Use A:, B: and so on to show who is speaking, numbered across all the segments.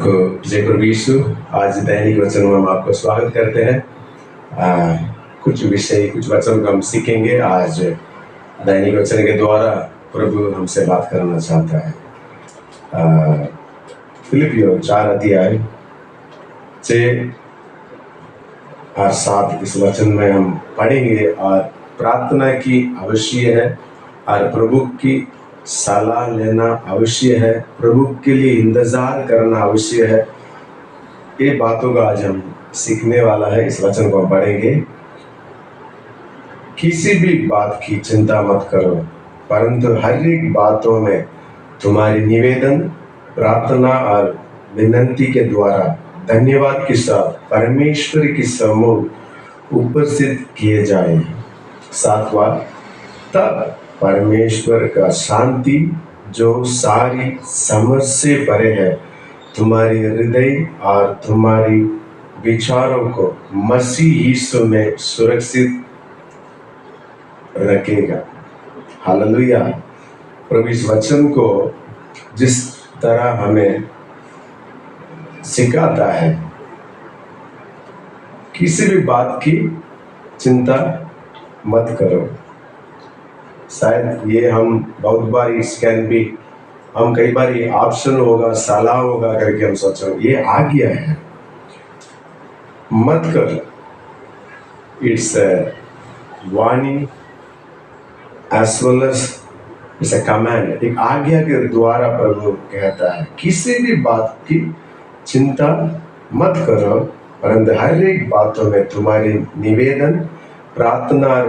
A: सबको जय प्रभु यीशु। आज दैनिक वचन में हम आपको स्वागत करते हैं। कुछ विषय कुछ वचन को हम सीखेंगे। आज दैनिक वचन के द्वारा प्रभु हमसे बात करना चाहता है। फिलिपियों 4 अध्याय 6 और 7 इस वचन में हम पढ़ेंगे। और प्रार्थना की अवश्य है और प्रभु की सलाह लेना अवश्य है, प्रभु के लिए इंतजार करना अवश्य है। ये बातों का आज हम सीखने वाला है। इस वचन को हम पढ़ेंगे। किसी भी बात की चिंता मत करो, परंतु हर एक बातों में तुम्हारी निवेदन, प्रार्थना और विनती के द्वारा धन्यवाद के साथ परमेश्वर की सम्मुख उपस्थित किए जाए। 7वां, तब परमेश्वर का शांति जो सारी समझ से परे है तुम्हारी हृदय और तुम्हारी विचारों को मसीह यीशु में सुरक्षित रखेगा। हालेलुया। प्रभु इस वचन को जिस तरह हमें सिखाता है, किसी भी बात की चिंता मत करो। शायद ये हम बहुत बार हम कई बार ये ऑप्शन होगा, सलाह होगा करके हम सोचो, ये आ गया है मत कर। It's warning as well as it's a command. एक आज्ञा के द्वारा प्रभु कहता है किसी भी बात की चिंता मत करो, परंतु हर एक बातों में तुम्हारी निवेदन, प्रार्थना और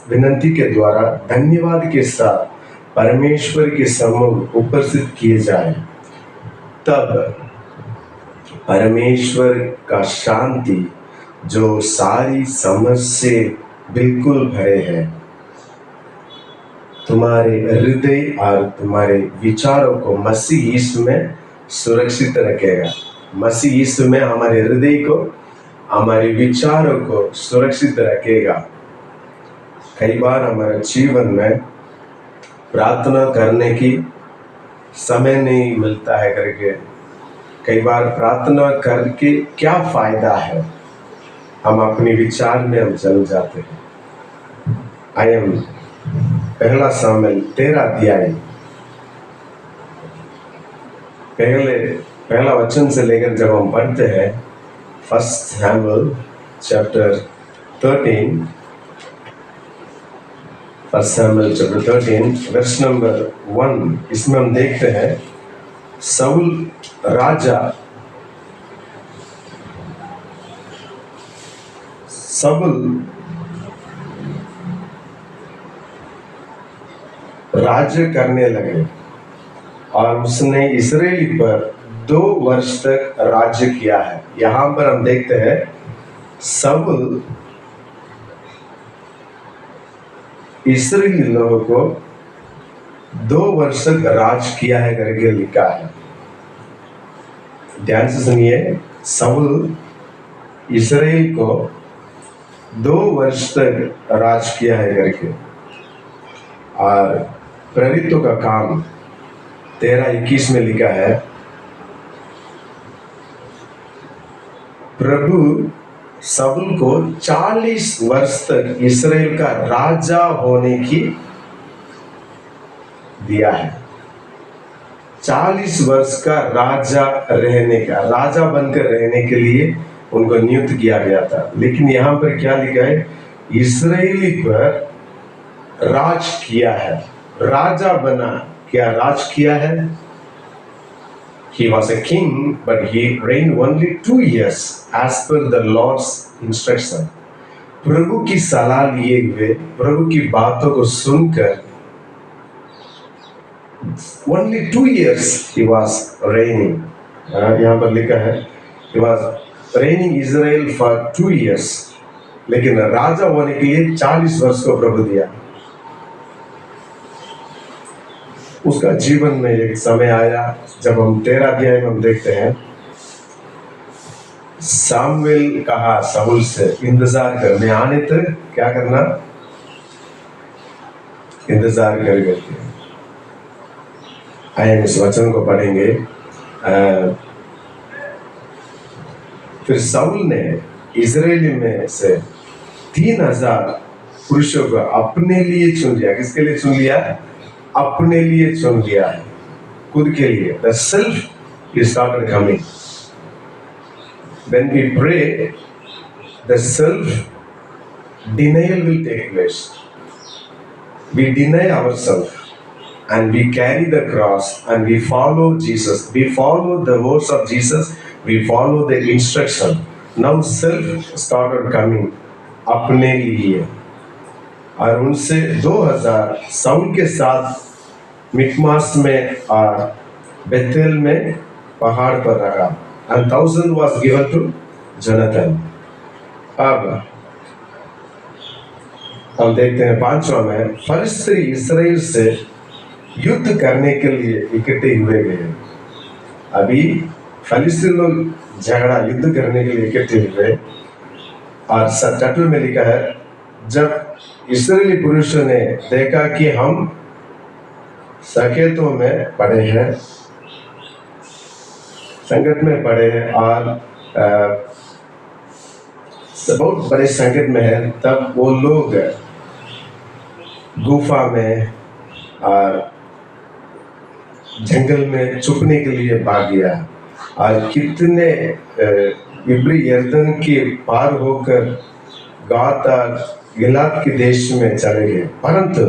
A: विनती के द्वारा धन्यवाद के साथ परमेश्वर के सम्मुख उपस्थित किए जाए। तब परमेश्वर का शांति जो सारी समझ से बिल्कुल भरे है तुम्हारे हृदय और तुम्हारे विचारों को मसीह यीशु में सुरक्षित रखेगा। मसीह यीशु में हमारे हृदय को, हमारे विचारों को सुरक्षित रखेगा। कई बार हमारे जीवन में प्रार्थना करने की समय नहीं मिलता है करके, कई बार प्रार्थना करके क्या फायदा है, हम अपने विचार में हम चल जाते हैं। आई एम पहला शामिल 13 अध्याय पहला वचन से लेकर जब हम पढ़ते हैं, first Samuel chapter 13, first Samuel chapter 13 verse number 1, इसमें हम देखते हैं शाऊल राज्य करने लगे और उसने इस्राएल पर 2 वर्ष तक राज्य किया है। यहाँ पर हम देखते हैं शाऊल इस्राएली लोगों को 2 वर्ष तक राज किया है करके लिखा है। ध्यान से सुनिए, शाऊल इस्राएल को 2 वर्ष तक राज किया है करके। और प्रेरितों का काम 13:21 में लिखा है, प्रभु शाऊल को 40 वर्ष तक इस्राएल का राजा होने की दिया है। 40 वर्ष का राजा बनकर रहने के लिए उनको नियुक्त किया गया था। लेकिन यहाँ पर क्या लिखा है, इस्राएली पर राज किया है, राजा बना। क्या राज किया है? He was a king, but he reigned only 2 years as per the Lord's instruction. प्रभु की सलाह लिए हुए, प्रभु की बातों को सुनकर only 2 years he was reigning. यहाँ पर लिखा है he was reigning Israel for 2 years. लेकिन राजा होने के लिए 40 वर्ष को प्रभु दिया। उसका जीवन में एक समय आया जब हम 13 अध्याय में हम देखते हैं, सामुएल कहा शाऊल से इंतजार कर, मैं आने तक क्या करना, इंतजार कर करके। आइए इस वचन को पढ़ेंगे। फिर साउल ने इजरायली में से 3000 पुरुषों को अपने लिए चुन लिया। किसके लिए चुन लिया? अपने लिए चुन लिया है, खुद के लिए। The self is started coming. When we pray, the self denial will take place. We deny ourselves and we carry the cross and we follow Jesus. We follow the words of Jesus. We follow the instruction. Now self started coming अपने लिए। और उनसे 2000 Saul के साथ मिकमास में और Bethel में पहाड़ पर रखा। And 1000 was given to Jonathan. अब हम देखते हैं 5वां में, फलिस्ती इस्राएल से युद्ध करने के लिए इकट्ठे हुए गए। अभी फलिस्ती लोग झगड़ा युद्ध करने के लिए इकट्ठे हुए। और 7 में लिखा है, जब इस्राएली पुरुषों ने देखा कि हम संकटों में पड़े हैं, संकट में पड़े हैं और बहुत बड़े संकट में है, तब वो लोग गुफा में और जंगल में छुपने के लिए भाग गया। और कितने इब्री यर्दन के पार होकर गाद और गिलाद के देश में चले गए, परंतु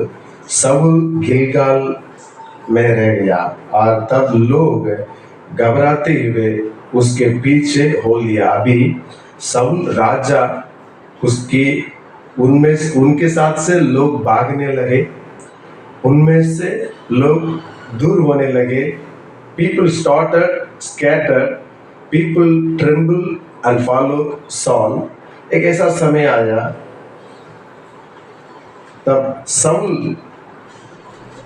A: साउल गिलगाल में रह गया। और तब लोग घबराते हुए उसके पीछे हो लिया। अभी साउल राजा उसकी उनके साथ से लोग भागने लगे, उनमें से लोग दूर होने लगे। People started scattered, people tremble and follow Saul. एक ऐसा समय आया तब साउल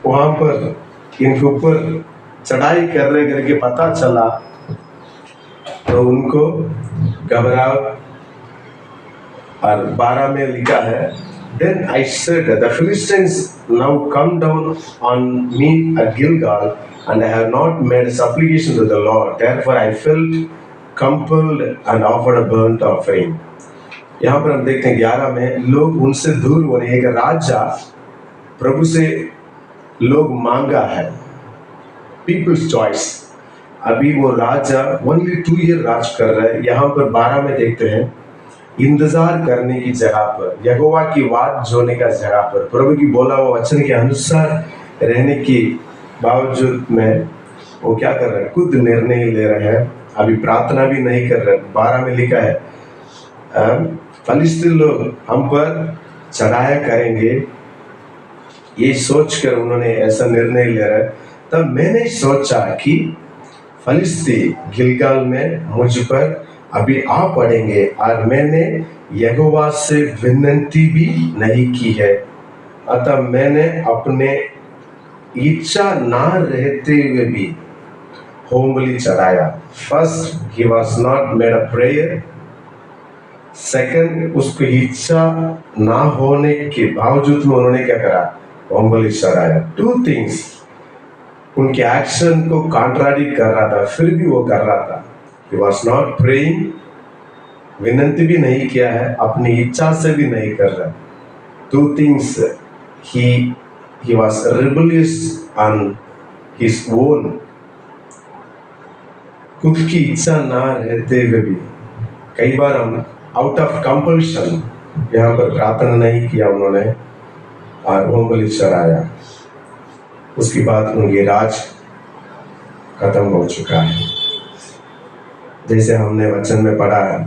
A: वहां पर इनके ऊपर चढ़ाई कर रहे करके पता चला, तो उनको घबराहट। और 12 में लिखा है, Then I said, the Philistines now come down on me at Gilgal, and I have not made supplication to the Lord. Therefore I felt compelled and offered a burnt offering. यहाँ पर हम देखते हैं 11 में, लोग उनसे दूर होने, एक राजा प्रभु से लोग मांगा है, पीपल्स चॉइस। अभी वो राजा only 2 year राज कर रहा है। यहाँ पर 12 में देखते हैं, इंतजार करने की जगह पर, यहोवा की बात जोने का जगह पर, प्रभु की बोला हुआ वचन के अनुसार रहने की बावजूद में वो क्या कर रहे हैं? खुद निर्णय ले रहे हैं, अभी प्रार्थना भी नहीं कर रहे। 12 में लिखा है, फलिस्ती लोग हम पर चढ़ाया करेंगे, ये सोचकर उन्होंने ऐसा निर्णय ले रहा है। तब मैंने सोचा कि फलिस्ती गिलगाल में मुझ पर अभी आ पड़ेंगे, और मैंने यहोवा से विनती भी नहीं की है। अतः मैंने अपने इच्छा ना रहते हुए भी होम बलि चढ़ाया। First he was not made a prayer, second उसको इच्छा ना होने के बावजूद में उन्होंने क्या करा? होम बलि चढ़ाया। 2 थिंग्स उनके एक्शन को कॉन्ट्राडिक्ट कर रहा था, फिर भी वो कर रहा था। He was not praying, विनती भी नहीं किया है, अपनी इच्छा से भी नहीं कर रहा। 2 things, he was rebellious on his own, खुद की इच्छा ना रहते हुए भी। कई बार हम आउट ऑफ कंपल्शन यहाँ पर प्रार्थना नहीं किया उन्होंने, और होम बलि चढ़ाया। उसके बाद उनकी राज खत्म हो चुका है। जैसे हमने वचन में पढ़ा है,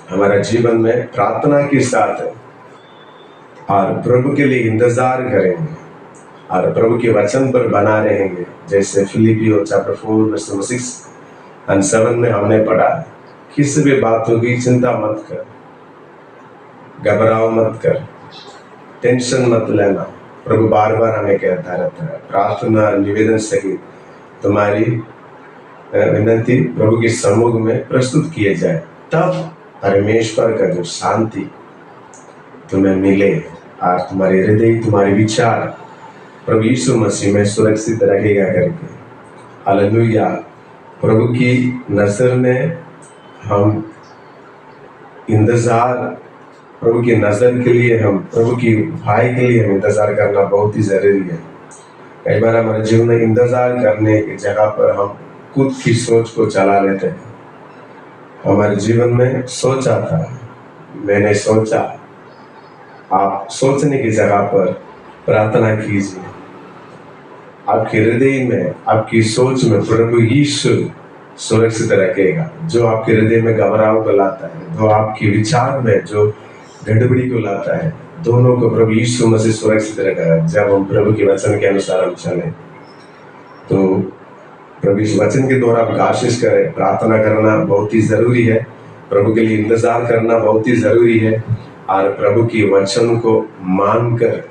A: हमारा जीवन में प्रार्थना के साथ और प्रभु के लिए इंतजार करेंगे और प्रभु के वचन पर बना रहेंगे। जैसे फिलिपियो चैप्टर 4 वर्स 6 और 7 में हमने पढ़ा, किसी भी बातों की चिंता मत कर, घबराओ मत कर, टेंशन मत लेना। प्रभु बार बार हमें कहता रहता है, प्रार्थना निवेदन सहित तुम्हारी विनती प्रभु के सम्मुख में प्रस्तुत किए जाए, तब परमेश्वर का जो शांति तुम्हें मिले और तुम्हारे हृदय, तुम्हारे विचार प्रभु यीशु मसीह में सुरक्षित रहेगा करके। हालेलुया। प्रभु की नजर में हम इंतज़ार प्रभु की नज़र के लिए, हम प्रभु की भाई के लिए हम इंतज़ार करना बहुत ही ज़रूरी है। कई बार हमारे जीवन में इंतज़ार करने की जगह पर हम खुद की सोच को चला लेते हैं। हमारे जीवन में सोचा था, मैंने सोचा, आप सोचने की जगह पर प्रार्थना कीजिए। आपके हृदय में, आपकी सोच में प्रभु यीशु सुरक्षित रखेगा। जो आपके हृदय में घबराव को लाता है, जो आपके विचार में जो गड़बड़ी को लाता है, दोनों को प्रभु यीशु मसीह सुरक्षित रखेगा जब हम प्रभु के वचन के अनुसार हम चलें। तो प्रभु इस वचन के द्वारा आप आशीष करें। प्रार्थना करना बहुत ही जरूरी है, प्रभु के लिए इंतजार करना बहुत ही जरूरी है, और प्रभु की वचन को मानकर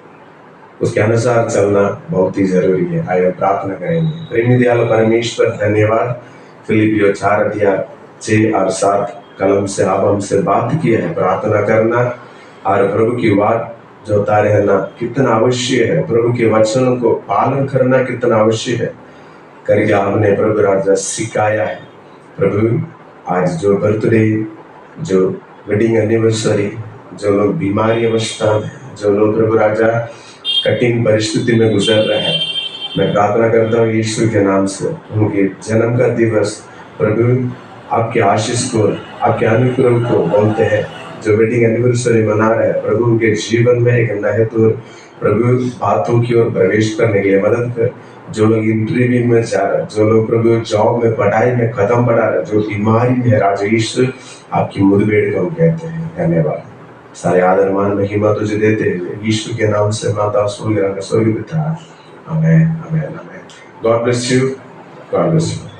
A: उसके अनुसार चलना बहुत ही जरूरी है। आइए प्रार्थना करेंगे। प्रेमी दयालु परमेश्वर, धन्यवाद। फिलिपियों 4:6 और 7 कलम से आप हमसे बात किया है। प्रार्थना करना और प्रभु की बात जो होता रहना कितना आवश्यक है, प्रभु के वचनों को पालन करना कितना आवश्यक है करके आपने प्रभु राजा सिखाया है। प्रभु आज जो बर्थडे, जो वेडिंग एनिवर्सरी, जो लोग बीमारी अवस्था में, जो लोग प्रभु राजा कठिन परिस्थिति में गुजर रहे हैं, मैं प्रार्थना करता हूँ यीशु के नाम से उनके जन्म का दिवस प्रभु आपके आशीष को, आपके अनुग्रह को बोलते हैं। जो वेडिंग एनिवर्सरी मना रहे हैं प्रभु, उनके जीवन में एक नए तौर प्रभु बातों की ओर प्रवेश करने के लिए मदद कर। जो लोग इंटरव्यू में जा रहे हैं, जो लोग प्रभु जॉब में, पढ़ाई में कदम बढ़ा रहे हैं, जो बीमारी में राजा यीशु आपकी मुठभेड़ को कहते हैं। धन्यवाद। सारे आदर मान महिमा तुझे देते हुए यीशु के नाम से माता स्वर्ग पिता, amen amen amen. God bless you, God bless you.